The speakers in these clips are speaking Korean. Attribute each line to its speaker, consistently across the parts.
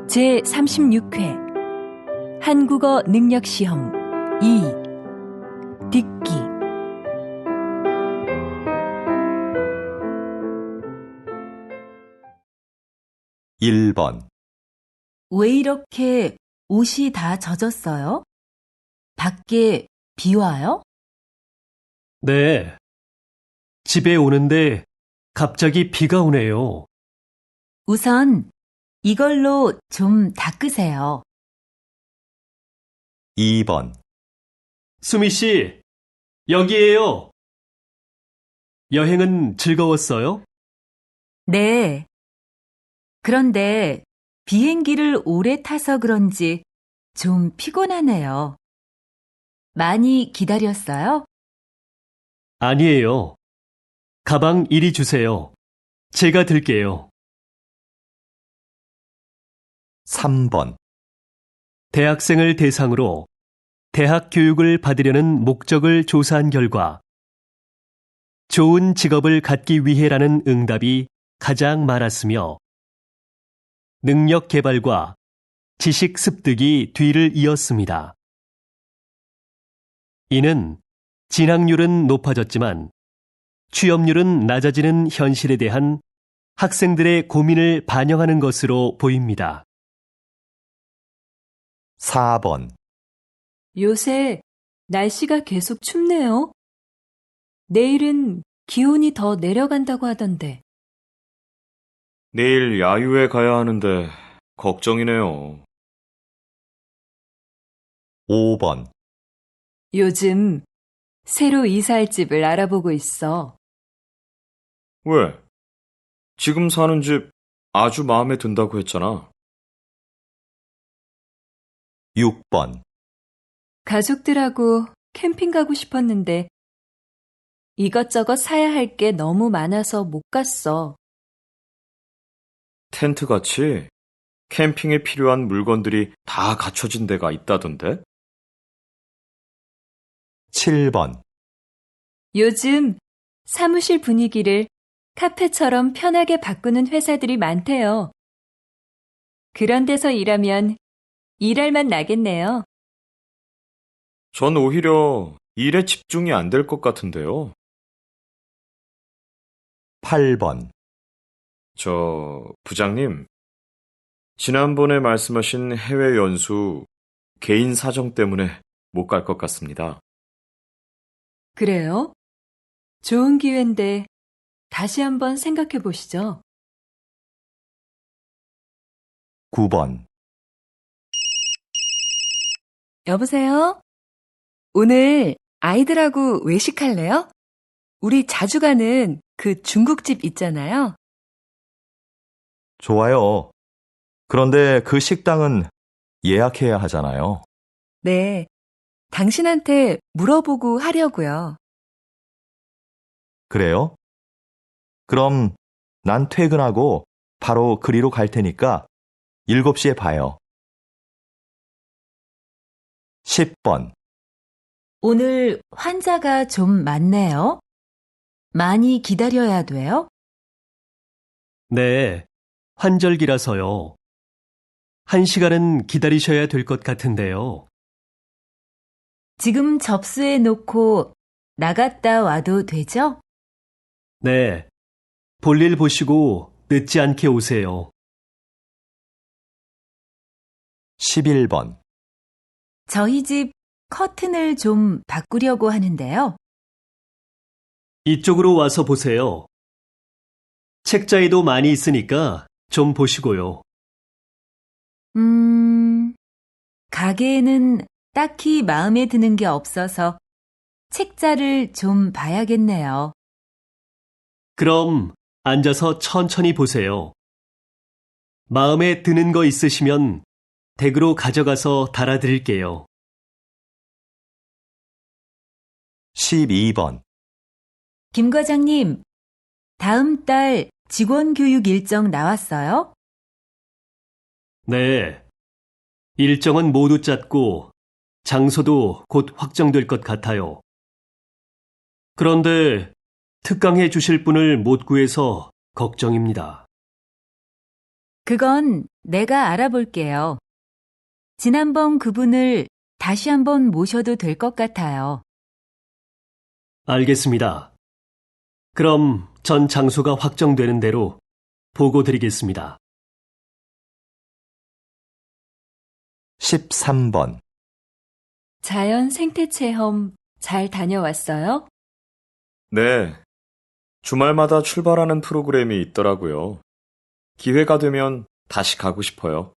Speaker 1: 제36회 한국어 능력시험 2 듣기
Speaker 2: 1번.
Speaker 1: 왜 이렇게 옷이 다 젖었어요? 밖에 비 와요?
Speaker 3: 네. 집에 오는데 갑자기 비가 오네요.
Speaker 1: 우선 이걸로 좀 닦으세요.
Speaker 2: 2번.
Speaker 3: 수미 씨, 여기에요. 여행은 즐거웠어요?
Speaker 1: 네. 그런데 비행기를 오래 타서 그런지 좀 피곤하네요. 많이 기다렸어요?
Speaker 3: 아니에요. 가방 이리 주세요. 제가 들게요.
Speaker 2: 3번.
Speaker 3: 대학생을 대상으로 대학 교육을 받으려는 목적을 조사한 결과 좋은 직업을 갖기 위해라는 응답이 가장 많았으며 능력 개발과 지식 습득이 뒤를 이었습니다. 이는 진학률은 높아졌지만 취업률은 낮아지는 현실에 대한 학생들의 고민을 반영하는 것으로 보입니다.
Speaker 2: 4번.
Speaker 1: 요새 날씨가 계속 춥네요. 내일은 기온이 더 내려간다고 하던데.
Speaker 4: 내일 야유회 가야 하는데 걱정이네요.
Speaker 2: 5번.
Speaker 1: 요즘 새로 이사할 집을 알아보고 있어.
Speaker 4: 왜? 지금 사는 집 아주 마음에 든다고 했잖아.
Speaker 2: 6번.
Speaker 1: 가족들하고 캠핑 가고 싶었는데 이것저것 사야 할 게 너무 많아서 못 갔어.
Speaker 4: 텐트같이 캠핑에 필요한 물건들이 다 갖춰진 데가 있다던데?
Speaker 2: 7번.
Speaker 1: 요즘 사무실 분위기를 카페처럼 편하게 바꾸는 회사들이 많대요. 그런 데서 일하면 일할 맛 나겠네요.
Speaker 4: 전 오히려 일에 집중이 안 될 것 같은데요.
Speaker 2: 8번.
Speaker 4: 부장님, 지난번에 말씀하신 해외 연수 개인 사정 때문에 못 갈 것 같습니다.
Speaker 1: 그래요? 좋은 기회인데 다시 한번 생각해 보시죠.
Speaker 2: 9번.
Speaker 1: 여보세요? 오늘 아이들하고 외식할래요? 우리 자주 가는 그 중국집 있잖아요.
Speaker 2: 좋아요. 그런데 그 식당은 예약해야 하잖아요.
Speaker 1: 네, 당신한테 물어보고 하려고요.
Speaker 2: 그래요? 그럼 난 퇴근하고 바로 그리로 갈 테니까 7시에 봐요. 10번.
Speaker 1: 오늘 환자가 좀 많네요. 많이 기다려야 돼요?
Speaker 3: 네, 환절기라서요. 1시간은 기다리셔야 될 것 같은데요.
Speaker 1: 지금 접수해 놓고 나갔다 와도 되죠?
Speaker 3: 네, 볼일 보시고 늦지 않게 오세요.
Speaker 2: 11번.
Speaker 1: 저희 집 커튼을 좀 바꾸려고 하는데요.
Speaker 3: 이쪽으로 와서 보세요. 책자에도 많이 있으니까 좀 보시고요.
Speaker 1: 가게에는 딱히 마음에 드는 게 없어서 책자를 좀 봐야겠네요.
Speaker 3: 그럼 앉아서 천천히 보세요. 마음에 드는 거 있으시면 댁으로 가져가서 달아드릴게요.
Speaker 2: 12번.
Speaker 1: 김 과장님, 다음 달 직원 교육 일정 나왔어요?
Speaker 3: 네. 일정은 모두 짰고 장소도 곧 확정될 것 같아요. 그런데 특강해 주실 분을 못 구해서 걱정입니다.
Speaker 1: 그건 내가 알아볼게요. 지난번 그분을 다시 한번 모셔도 될 것 같아요.
Speaker 3: 알겠습니다. 그럼 전 장소가 확정되는 대로 보고 드리겠습니다.
Speaker 2: 13번.
Speaker 5: 자연 생태 체험 잘 다녀왔어요?
Speaker 4: 네. 주말마다 출발하는 프로그램이 있더라고요. 기회가 되면 다시 가고 싶어요.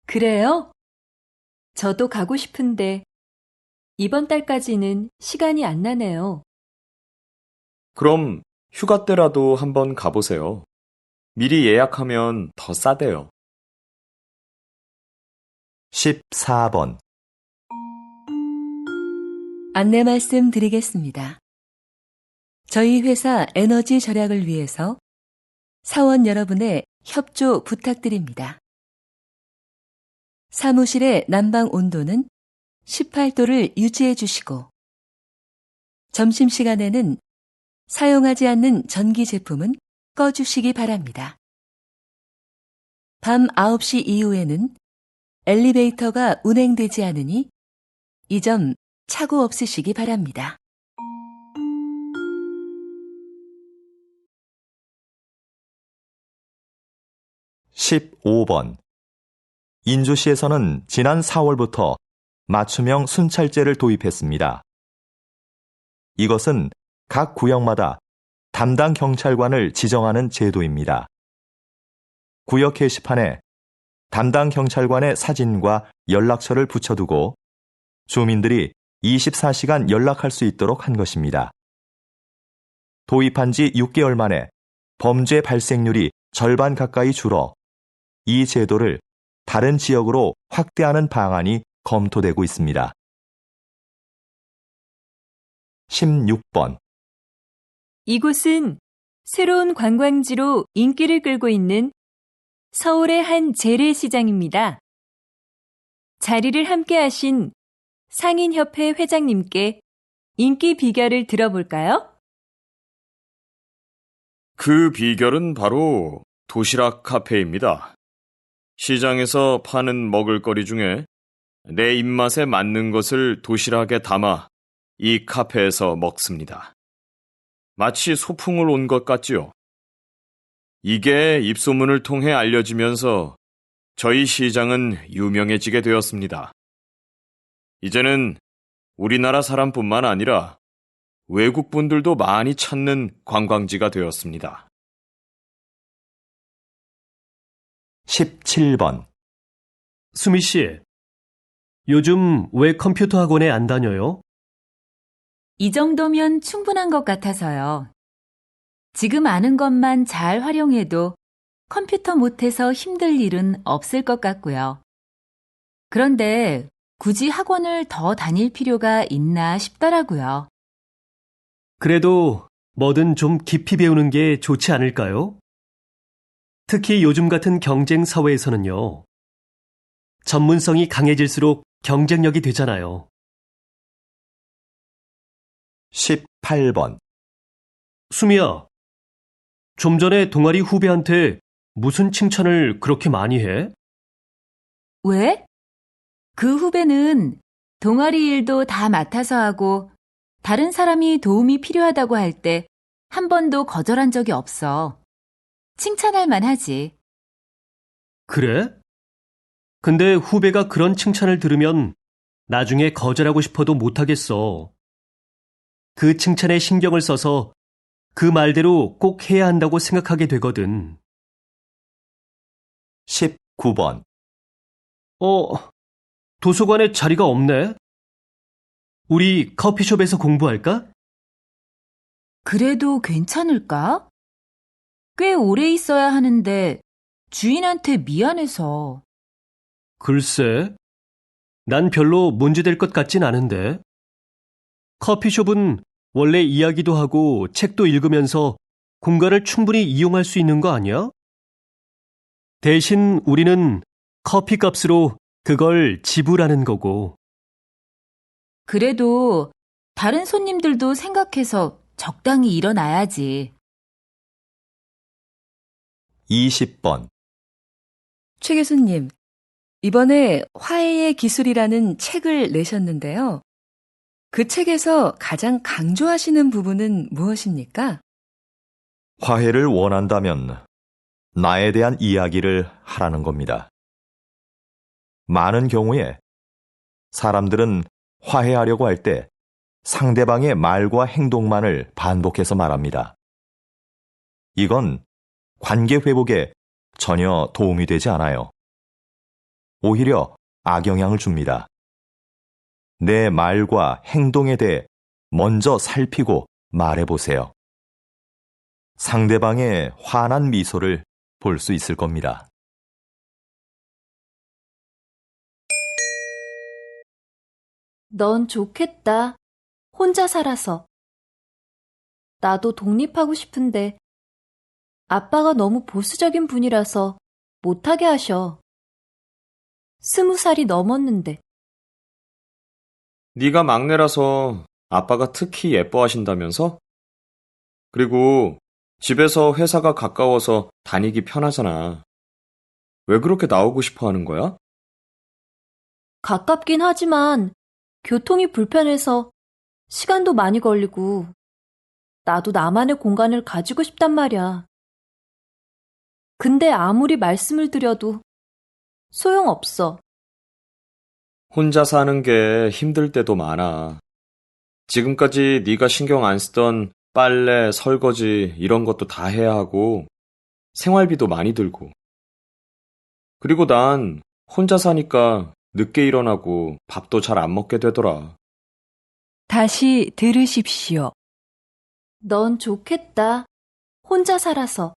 Speaker 5: 그래요? 저도 가고 싶은데 이번 달까지는 시간이 안 나네요.
Speaker 4: 그럼 휴가 때라도 한번 가보세요. 미리 예약하면 더 싸대요.
Speaker 2: 14번.
Speaker 5: 안내 말씀 드리겠습니다. 저희 회사 에너지 절약을 위해서 사원 여러분의 협조 부탁드립니다. 사무실의 난방 온도는 18도를 유지해 주시고, 점심시간에는 사용하지 않는 전기 제품은 꺼주시기 바랍니다. 밤 9시 이후에는 엘리베이터가 운행되지 않으니 이 점 착오 없으시기 바랍니다.
Speaker 2: 15번. 인주시에서는 지난 4월부터 맞춤형 순찰제를 도입했습니다. 이것은 각 구역마다 담당 경찰관을 지정하는 제도입니다. 구역 게시판에 담당 경찰관의 사진과 연락처를 붙여두고 주민들이 24시간 연락할 수 있도록 한 것입니다. 도입한 지 6개월 만에 범죄 발생률이 절반 가까이 줄어 이 제도를 다른 지역으로 확대하는 방안이 검토되고 있습니다. 16번.
Speaker 1: 이곳은 새로운 관광지로 인기를 끌고 있는 서울의 한 재래시장입니다. 자리를 함께 하신 상인협회 회장님께 인기 비결을 들어볼까요?
Speaker 4: 그 비결은 바로 도시락 카페입니다. 시장에서 파는 먹을거리 중에 내 입맛에 맞는 것을 도시락에 담아 이 카페에서 먹습니다. 마치 소풍을 온 것 같지요. 이게 입소문을 통해 알려지면서 저희 시장은 유명해지게 되었습니다. 이제는 우리나라 사람뿐만 아니라 외국 분들도 많이 찾는 관광지가 되었습니다.
Speaker 2: 17번.
Speaker 3: 수미 씨, 요즘 왜 컴퓨터 학원에 안 다녀요?
Speaker 1: 이 정도면 충분한 것 같아서요. 지금 아는 것만 잘 활용해도 컴퓨터 못해서 힘들 일은 없을 것 같고요. 그런데 굳이 학원을 더 다닐 필요가 있나 싶더라고요.
Speaker 3: 그래도 뭐든 좀 깊이 배우는 게 좋지 않을까요? 특히 요즘 같은 경쟁 사회에서는요. 전문성이 강해질수록 경쟁력이 되잖아요.
Speaker 2: 18번.
Speaker 3: 수미야, 좀 전에 동아리 후배한테 무슨 칭찬을 그렇게 많이 해?
Speaker 1: 왜? 그 후배는 동아리 일도 다 맡아서 하고 다른 사람이 도움이 필요하다고 할 때 한 번도 거절한 적이 없어. 칭찬할 만하지.
Speaker 3: 그래? 근데 후배가 그런 칭찬을 들으면 나중에 거절하고 싶어도 못하겠어. 그 칭찬에 신경을 써서 그 말대로 꼭 해야 한다고 생각하게 되거든.
Speaker 2: 19번.
Speaker 3: 도서관에 자리가 없네? 우리 커피숍에서 공부할까?
Speaker 1: 그래도 괜찮을까? 꽤 오래 있어야 하는데 주인한테 미안해서.
Speaker 3: 글쎄, 난 별로 문제될 것 같진 않은데. 커피숍은 원래 이야기도 하고 책도 읽으면서 공간을 충분히 이용할 수 있는 거 아니야? 대신 우리는 커피 값으로 그걸 지불하는 거고.
Speaker 1: 그래도 다른 손님들도 생각해서 적당히 일어나야지.
Speaker 2: 20번.
Speaker 5: 최 교수님, 이번에 화해의 기술이라는 책을 내셨는데요. 그 책에서 가장 강조하시는 부분은 무엇입니까?
Speaker 2: 화해를 원한다면 나에 대한 이야기를 하라는 겁니다. 많은 경우에 사람들은 화해하려고 할 때 상대방의 말과 행동만을 반복해서 말합니다. 이건 관계 회복에 전혀 도움이 되지 않아요. 오히려 악영향을 줍니다. 내 말과 행동에 대해 먼저 살피고 말해보세요. 상대방의 환한 미소를 볼 수 있을 겁니다.
Speaker 6: 넌 좋겠다. 혼자 살아서. 나도 독립하고 싶은데 아빠가 너무 보수적인 분이라서 못하게 하셔. 20살이 넘었는데.
Speaker 4: 네가 막내라서 아빠가 특히 예뻐하신다면서? 그리고 집에서 회사가 가까워서 다니기 편하잖아. 왜 그렇게 나오고 싶어 하는 거야?
Speaker 6: 가깝긴 하지만 교통이 불편해서 시간도 많이 걸리고 나도 나만의 공간을 가지고 싶단 말이야. 근데 아무리 말씀을 드려도 소용없어.
Speaker 4: 혼자 사는 게 힘들 때도 많아. 지금까지 네가 신경 안 쓰던 빨래, 설거지 이런 것도 다 해야 하고 생활비도 많이 들고. 그리고 난 혼자 사니까 늦게 일어나고 밥도 잘 안 먹게 되더라.
Speaker 5: 다시 들으십시오.
Speaker 6: 넌 좋겠다. 혼자 살아서.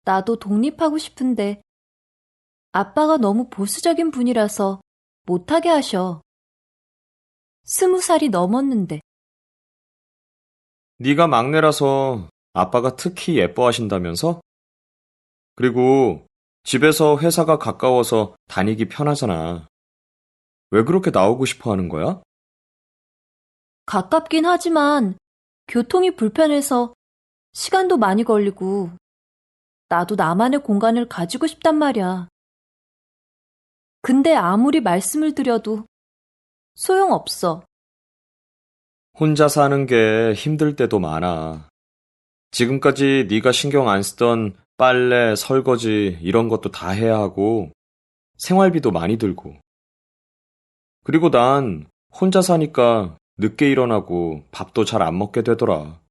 Speaker 6: 나도 독립하고 싶은데 아빠가 너무 보수적인 분이라서 못하게 하셔. 20살이 넘었는데.
Speaker 4: 네가 막내라서 아빠가 특히 예뻐하신다면서? 그리고 집에서 회사가 가까워서 다니기 편하잖아. 왜 그렇게 나오고 싶어 하는 거야?
Speaker 6: 가깝긴 하지만 교통이 불편해서 시간도 많이 걸리고 나도 나만의 공간을 가지고 싶단 말이야. 근데 아무리 말씀을 드려도 소용없어.
Speaker 4: 혼자 사는 게 힘들 때도 많아. 지금까지 네가 신경 안 쓰던 빨래, 설거지 이런 것도 다 해야 하고 생활비도 많이 들고. 그리고 난 혼자 사니까 늦게 일어나고 밥도 잘 안 먹게 되더라.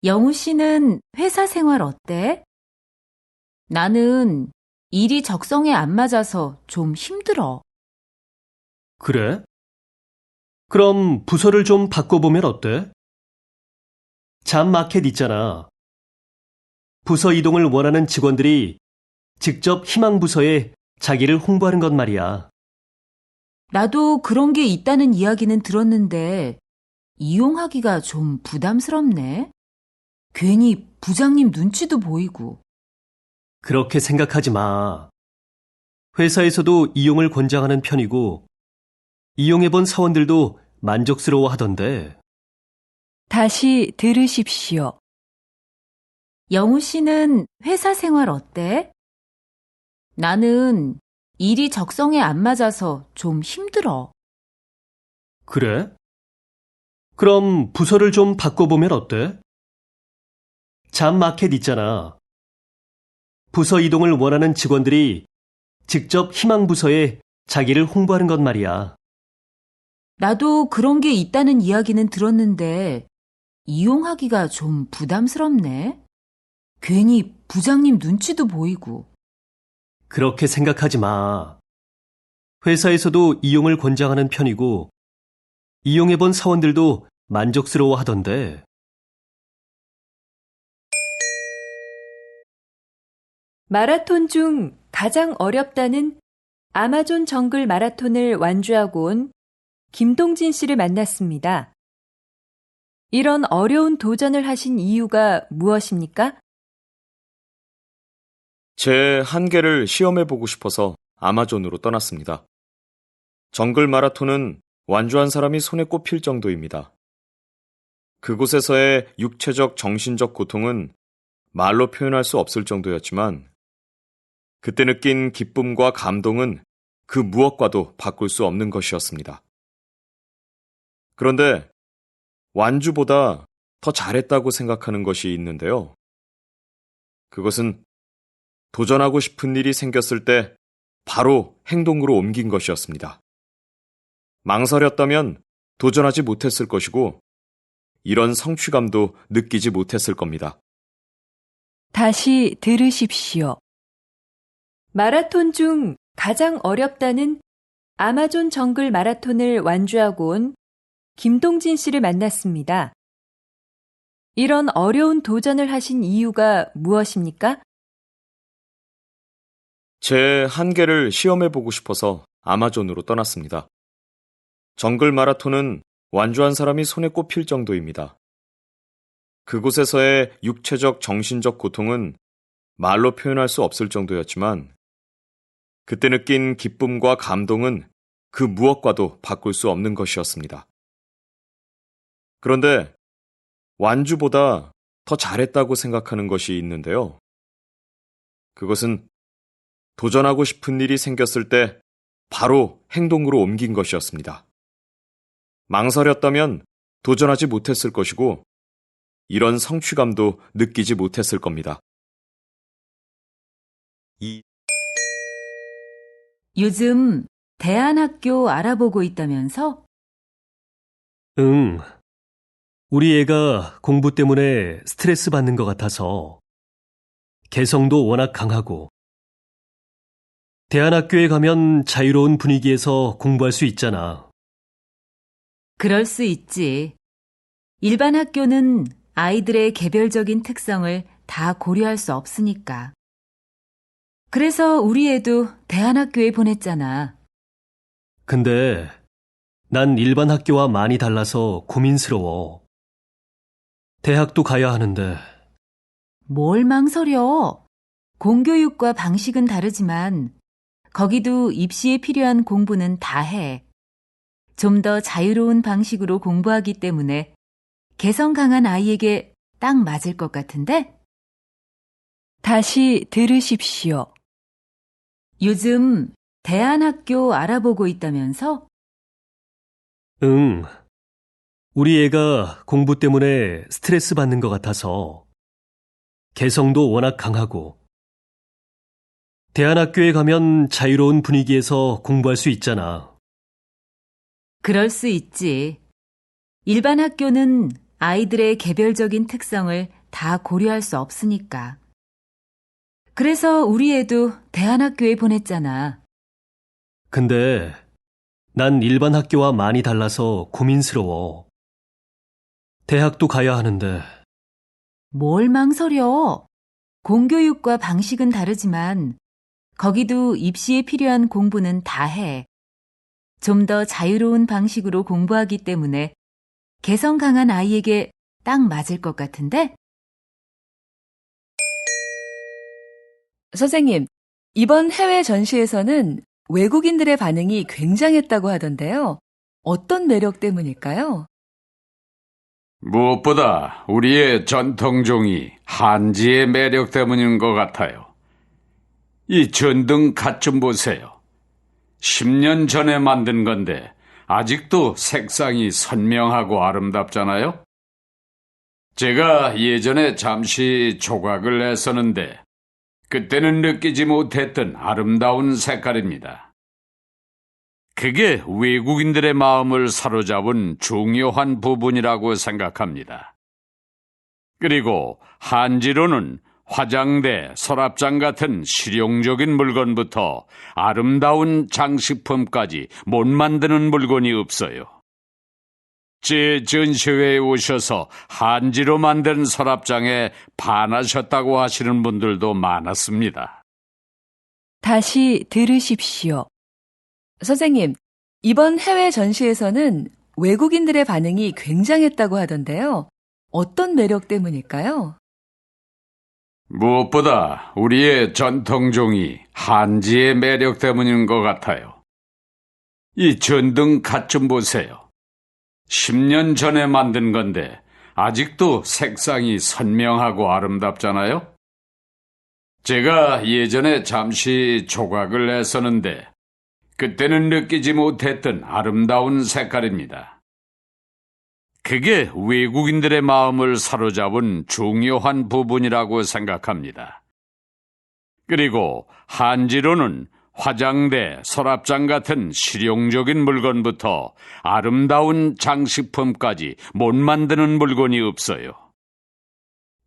Speaker 1: 영우 씨는 회사 생활 어때? 나는 일이 적성에 안 맞아서 좀 힘들어.
Speaker 3: 그래? 그럼 부서를 좀 바꿔보면 어때? 잡마켓 있잖아. 부서 이동을 원하는 직원들이 직접 희망 부서에 자기를 홍보하는 것 말이야.
Speaker 1: 나도 그런 게 있다는 이야기는 들었는데 이용하기가 좀 부담스럽네. 괜히 부장님 눈치도 보이고.
Speaker 3: 그렇게 생각하지 마. 회사에서도 이용을 권장하는 편이고 이용해본 사원들도 만족스러워 하던데.
Speaker 5: 다시 들으십시오.
Speaker 1: 영우 씨는 회사 생활 어때? 나는 일이 적성에 안 맞아서 좀 힘들어.
Speaker 3: 그래? 그럼 부서를 좀 바꿔보면 어때? 잡마켓 있잖아. 부서 이동을 원하는 직원들이 직접 희망 부서에 자기를 홍보하는 것 말이야.
Speaker 1: 나도 그런 게 있다는 이야기는 들었는데 이용하기가 좀 부담스럽네. 괜히 부장님 눈치도 보이고.
Speaker 3: 그렇게 생각하지 마. 회사에서도 이용을 권장하는 편이고 이용해본 사원들도 만족스러워 하던데.
Speaker 5: 마라톤 중 가장 어렵다는 아마존 정글 마라톤을 완주하고 온 김동진 씨를 만났습니다. 이런 어려운 도전을 하신 이유가 무엇입니까?
Speaker 4: 제 한계를 시험해보고 싶어서 아마존으로 떠났습니다. 정글 마라톤은 완주한 사람이 손에 꼽힐 정도입니다. 그곳에서의 육체적, 정신적 고통은 말로 표현할 수 없을 정도였지만 그때 느낀 기쁨과 감동은 그 무엇과도 바꿀 수 없는 것이었습니다. 그런데 완주보다 더 잘했다고 생각하는 것이 있는데요. 그것은 도전하고 싶은 일이 생겼을 때 바로 행동으로 옮긴 것이었습니다. 망설였다면 도전하지 못했을 것이고 이런 성취감도 느끼지 못했을 겁니다.
Speaker 5: 다시 들으십시오.
Speaker 6: 마라톤 중 가장 어렵다는 아마존 정글 마라톤을 완주하고 온 김동진 씨를 만났습니다. 이런 어려운 도전을 하신 이유가 무엇입니까?
Speaker 4: 제 한계를 시험해보고 싶어서 아마존으로 떠났습니다. 정글 마라톤은 완주한 사람이 손에 꼽힐 정도입니다. 그곳에서의 육체적, 정신적 고통은 말로 표현할 수 없을 정도였지만 그때 느낀 기쁨과 감동은 그 무엇과도 바꿀 수 없는 것이었습니다. 그런데 완주보다 더 잘했다고 생각하는 것이 있는데요. 그것은 도전하고 싶은 일이 생겼을 때 바로 행동으로 옮긴 것이었습니다. 망설였다면 도전하지 못했을 것이고 이런 성취감도 느끼지 못했을 겁니다.
Speaker 1: 요즘 대안학교 알아보고 있다면서?
Speaker 3: 응. 우리 애가 공부 때문에 스트레스 받는 것 같아서 개성도 워낙 강하고 대안학교에 가면 자유로운 분위기에서 공부할 수 있잖아.
Speaker 1: 그럴 수 있지. 일반 학교는 아이들의 개별적인 특성을 다 고려할 수 없으니까. 그래서 우리 애도 대안학교에 보냈잖아.
Speaker 3: 근데 난 일반 학교와 많이 달라서 고민스러워. 대학도 가야 하는데.
Speaker 1: 뭘 망설여? 공교육과 방식은 다르지만 거기도 입시에 필요한 공부는 다 해. 좀 더 자유로운 방식으로 공부하기 때문에 개성 강한 아이에게 딱 맞을 것 같은데?
Speaker 5: 다시 들으십시오.
Speaker 1: 요즘 대안학교 알아보고 있다면서?
Speaker 3: 응. 우리 애가 공부 때문에 스트레스 받는 것 같아서 개성도 워낙 강하고 대안학교에 가면 자유로운 분위기에서 공부할 수 있잖아.
Speaker 1: 그럴 수 있지. 일반 학교는 아이들의 개별적인 특성을 다 고려할 수 없으니까. 그래서 우리 애도 대안학교에 보냈잖아.
Speaker 3: 근데 난 일반 학교와 많이 달라서 고민스러워. 대학도 가야 하는데.
Speaker 1: 뭘 망설여? 공교육과 방식은 다르지만 거기도 입시에 필요한 공부는 다 해. 좀 더 자유로운 방식으로 공부하기 때문에 개성 강한 아이에게 딱 맞을 것 같은데?
Speaker 5: 선생님, 이번 해외 전시에서는 외국인들의 반응이 굉장했다고 하던데요. 어떤 매력 때문일까요?
Speaker 7: 무엇보다 우리의 전통종이 한지의 매력 때문인 것 같아요. 이 전등 갓 좀 보세요. 10년 전에 만든 건데 아직도 색상이 선명하고 아름답잖아요. 제가 예전에 잠시 조각을 했었는데 그때는 느끼지 못했던 아름다운 색깔입니다. 그게 외국인들의 마음을 사로잡은 중요한 부분이라고 생각합니다. 그리고 한지로는 화장대, 서랍장 같은 실용적인 물건부터 아름다운 장식품까지 못 만드는 물건이 없어요. 제 전시회에 오셔서 한지로 만든 서랍장에 반하셨다고 하시는 분들도 많았습니다.
Speaker 5: 다시 들으십시오. 선생님, 이번 해외 전시에서는 외국인들의 반응이 굉장했다고 하던데요. 어떤 매력 때문일까요?
Speaker 7: 무엇보다 우리의 전통종이 한지의 매력 때문인 것 같아요. 이 전등 갓 좀 보세요. 10년 전에 만든 건데 아직도 색상이 선명하고 아름답잖아요? 제가 예전에 잠시 조각을 했었는데 그때는 느끼지 못했던 아름다운 색깔입니다. 그게 외국인들의 마음을 사로잡은 중요한 부분이라고 생각합니다. 그리고 한지로는 화장대, 서랍장 같은 실용적인 물건부터 아름다운 장식품까지 못 만드는 물건이 없어요.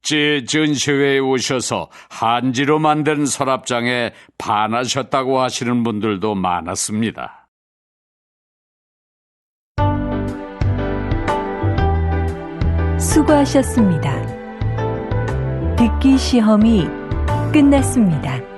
Speaker 7: 제 전시회에 오셔서 한지로 만든 서랍장에 반하셨다고 하시는 분들도 많았습니다.
Speaker 6: 수고하셨습니다. 듣기 시험이 끝났습니다.